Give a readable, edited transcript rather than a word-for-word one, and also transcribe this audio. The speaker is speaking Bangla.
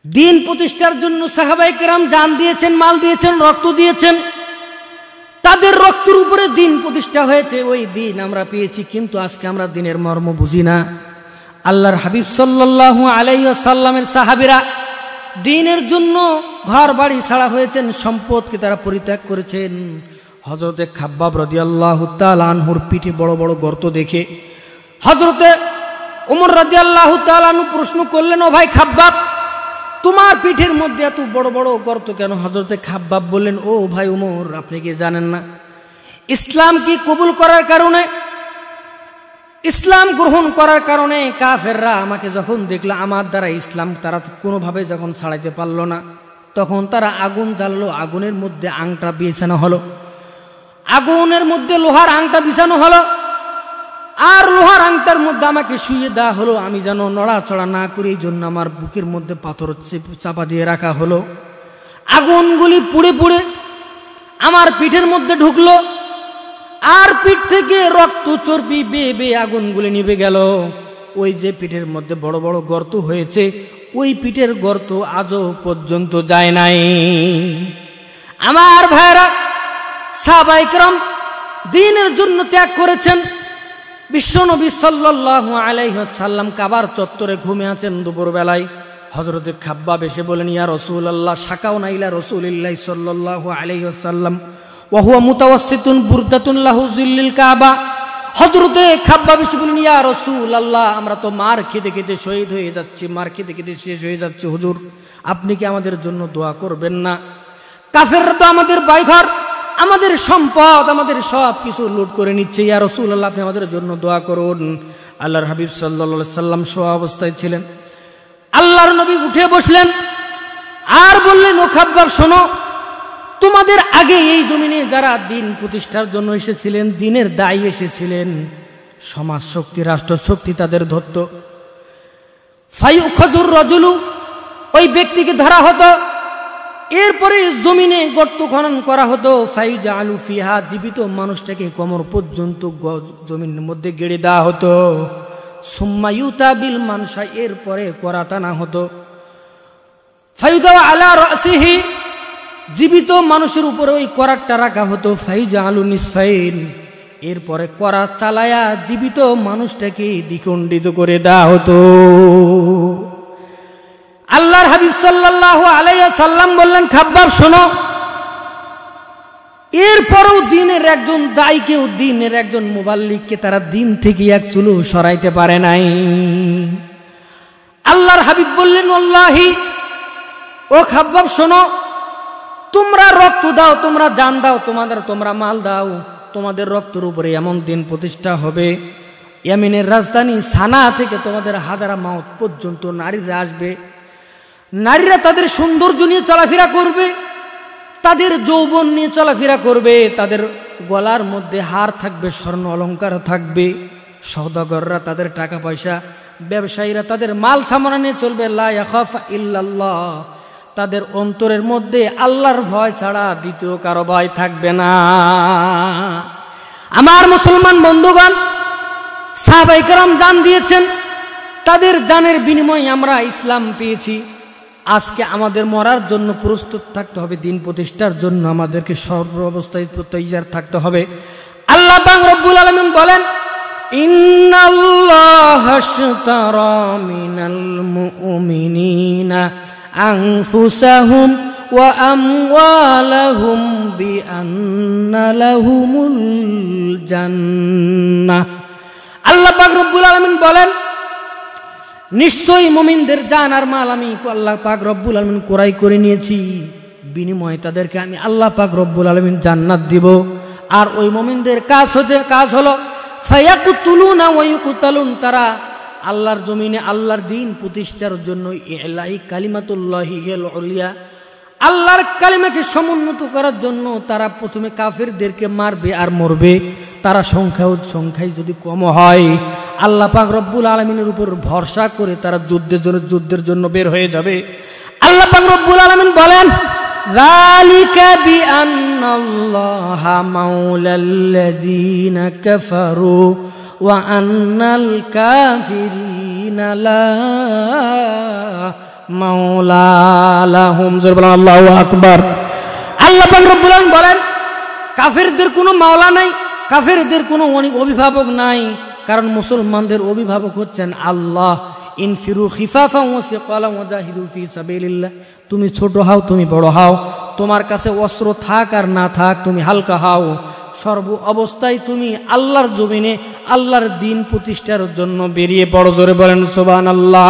দিন প্রতিষ্ঠার জন্য সাহাবায়ে কেরাম জান দিয়েছেন, মাল দিয়েছেন, রক্ত দিয়েছেন। তাদের রক্তের উপরে দিন প্রতিষ্ঠা হয়েছে, ওই দিন আমরা পেয়েছি। কিন্তু আজকে আমরা দিনের মর্ম বুঝি না। আল্লাহর হাবিব সাল্লাল্লাহু আলাইহি ওয়াসাল্লামের সাহাবীরা দিনের জন্য ঘর বাড়ি ছাড়া হয়েছেন, সম্পদকে তারা পরিত্যাগ করেছেন। হযরতে খাব্বাব রাদিয়াল্লাহু তাআলা আনহুর পিঠে বড় বড় গর্ত দেখে হযরতে ওমর রাদিয়াল্লাহু তাআলা আনহু প্রশ্ন করলেন, ও ভাই খাব্বাব, তোমার পিঠের মধ্যে এত বড় বড় গর্ত কেন? হযরতে খাব্বাব বললেন, ও ভাই ওমর, আপনি কি জানেন না ইসলাম কি কবুল করার কারণে, ইসলাম গ্রহণ করার কারণে কাফেররা আমাকে যখন দেখলো, আমার দ্বারা ইসলাম তারা কোনোভাবে যখন ছাড়াইতে পারল না, তখন তারা আগুন জ্বাললো, আগুনের মধ্যে আংটা বিছানো হলো, আগুনের মধ্যে লোহার আংটা বিছানো হলো, আর লোহার আংটার মধ্যে আমাকে শুয়ে দেওয়া হলো। আমি যেন নড়াচড়া না করি, এই জন্য আমার বুকের মধ্যে পাথর চাপা দিয়ে রাখা হলো। আগুনগুলি পুড়ে পুড়ে আমার পিঠের মধ্যে ঢুকলো, আর পিঠ থেকে রক্ত চর্বি বেয়ে বেয়ে আগুনগুলি নিভে গেল। ওই যে পিঠের মধ্যে বড় বড় গর্ত হয়েছে, ওই পিঠের গর্ত আজও পর্যন্ত যায় নাই। আমার ভাইরা, সাহাবায়ে কেরাম দ্বীনের জন্য ত্যাগ করেছেন। বিশ্বনবী সাল্লাল্লাহু আলাইহি ওয়াসাল্লাম কাবার চত্বরে ঘুমিয়ে আছেন দুপুরবেলায়। হযরতে খাব্বাব এসে বলেন, ইয়া রাসূলুল্লাহ, শাকাউনা ইলা রাসূলিল্লাহি সাল্লাল্লাহু আলাইহি ওয়াসাল্লাম ওয়া হুয়া মুতাওয়াসসিতুন বুরদাতুন লাহু জিল্লিল কাবা। হযরতে খাব্বাব এসে বলেন, ইয়া রাসূলুল্লাহ, আমরা তো মার খেতে খেতে শহীদ হয়ে যাচ্ছি, মার খেতে খেতে শেষ হয়ে যাচ্ছে, হুজুর আপনি কি আমাদের জন্য দোয়া করবেন না? কাফেররা তো আমাদের বাড়িঘর, আমাদের সম্পদ, আমাদের সব কিছু লুট করে নিচ্ছে, ইয়া রাসূলুল্লাহ, আপনি আমাদের জন্য দোয়া করুন। আল্লাহর হাবিব সাল্লাল্লাহু আলাইহি সাল্লাম শোয়া অবস্থায় ছিলেন। আল্লাহর নবী উঠে বসলেন আর বললেন, ও খাব্বাব শোনো, তোমাদের আগে এই জমিনে যারা দিন প্রতিষ্ঠার জন্য এসেছিলেন, দিনের দায়ী এসেছিলেন, সমাজ শক্তি, রাষ্ট্র শক্তি তাদের ধরত। ফায়ুখাজুর রাজুলু, ওই ব্যক্তিকে ধরা হতো, এরপরে জমিনে গর্ত খনন করা হতো। ফাইজালু ফিহা, জীবিত মানুষটাকে কোমর পর্যন্ত জমিনের মধ্যে গেড়ে দেওয়া হতো। সুম্মা ইউতা বিল মানসা, এরপরে করা টানা হতো। ফায়ুদা আলা রাসিহি, জীবিত মানুষের উপরে ওই করাতটা রাখা হতো। ফাইজালু নিসফাইন, এরপরে করা চালায়া জীবিত মানুষটাকে দ্বিখণ্ডিত করে দেওয়া হতো। আল্লাহর হাবিব সাল্লাল্লাহু আলাইহি ওয়াসাল্লাম বললেন, খাব্বাব শোনো, এরপরেও দিনের একজন দায়ীকেও, দিনের একজন মুবাল্লিগকে তারা দিন থেকে এক চুলো সরাইতে পারে নাই। আল্লাহর হাবিব বললেন, ওয়াল্লাহি, ও খাব্বাব শোনো, তোমরা রক্ত দাও, তোমরা জান দাও, তোমরা মাল দাও, তোমাদের রক্তের উপরে এমন দিন প্রতিষ্ঠা হবে, ইয়েমেনের রাজধানী সানা থেকে তোমাদের হাদারা মাউত পর্যন্ত নারীরা আসবে। নারীরা তাদের সৌন্দর্য নিয়ে চলাফেরা করবে, তাদের যৌবন নিয়ে চলাফেরা করবে, তাদের গলার মধ্যে হার থাকবে, স্বর্ণ অলংকার থাকবে। সওদাগররা তাদের টাকা পয়সা, ব্যবসায়ীরা তাদের মাল সামানা নিয়ে চলবে। লা ইয়াখাফা ইল্লাল্লাহ, তাদের অন্তরের মধ্যে আল্লাহর ভয় ছাড়া দ্বিতীয় কারো ভয় থাকবে না। আমার মুসলমান বন্ধুগণ, সাহাবায়ে কেরাম জান দিয়েছেন, তাদের জানের বিনিময়ে আমরা ইসলাম পেয়েছি। আজকে আমাদের মরার জন্য প্রস্তুত থাকতে হবে, দিন প্রতিষ্ঠার জন্য আমাদেরকে সর্ব অবস্থায় তৈয়ার থাকতে হবে। আল্লাহ পাক রব্বুল আলামিন বলেন, ইন্নাল্লাহা আশতারা মিনাল মুমিনিনা আনফুসাহুম ওয়া আমওয়ালাহুম বিআন্না লাহুমুল জান্নাহ। আল্লাহ পাক রব্বুল আলামিন বলেন, নিশ্চয়ই মুমিনদের জান আর মাল আমি আল্লাহ পাক রব্বুল আলামিন ক্রয় করে নিয়েছি, বিনিময়ে তাদেরকে আমি আল্লাহ পাক রব্বুল আলামিন জান্নাত দিব। আর ওই মুমিনদের কাজ হলো ফায়াকুতুলুনা ওয়া ইউকতালুন, তারা আল্লাহর জমিনে আল্লাহর দ্বীন প্রতিষ্ঠার জন্য ইলাহি কালিমাতুল্লাহি হিল উলিয়া, আল্লাহর কালিমাকে সমুন্নত করার জন্য তারা প্রথমে কাফেরদেরকে মারবে আর মরবে। তারা সংখ্যায় যদি কম হয়, আল্লাহ পাক রব্বুল আলামিনের উপর ভরসা করে তারা যুদ্ধের জন্য বের হয়ে যাবে। আল্লাহ পাক রব্বুল আলামিন বলেন, যালিকা বিআন্নাল্লাহা মাওলাল্লাযীনা কাফারু ওয়া আন্নাল কাফিরিনা লা মাওলা লাহুম। জোরে বলেন আল্লাহু আকবার। আল্লাহ পাক রব্বুল আলামিন বলেন কাফেরদের কোনো মাওলা নাই, কাফেরদের কোনো অভিভাবক নাই, কারণ মুসলমানদের অভিভাবক হচ্ছেন আল্লাহ। ইনফিরু খিফাফান ওয়া সিকালান ওয়াজাহিদু ফি সাবিলিল্লাহ। তুমি ছোট হও, তুমি বড় হও, তোমার কাছে অস্ত্র থাক আর না থাক, তুমি হালকা হও, সর্ব অবস্থায় তুমি আল্লাহর জমিনে আল্লাহর দ্বীন প্রতিষ্ঠার জন্য বেরিয়ে পড়ো। জোরে বলেন সুবহানাল্লাহ।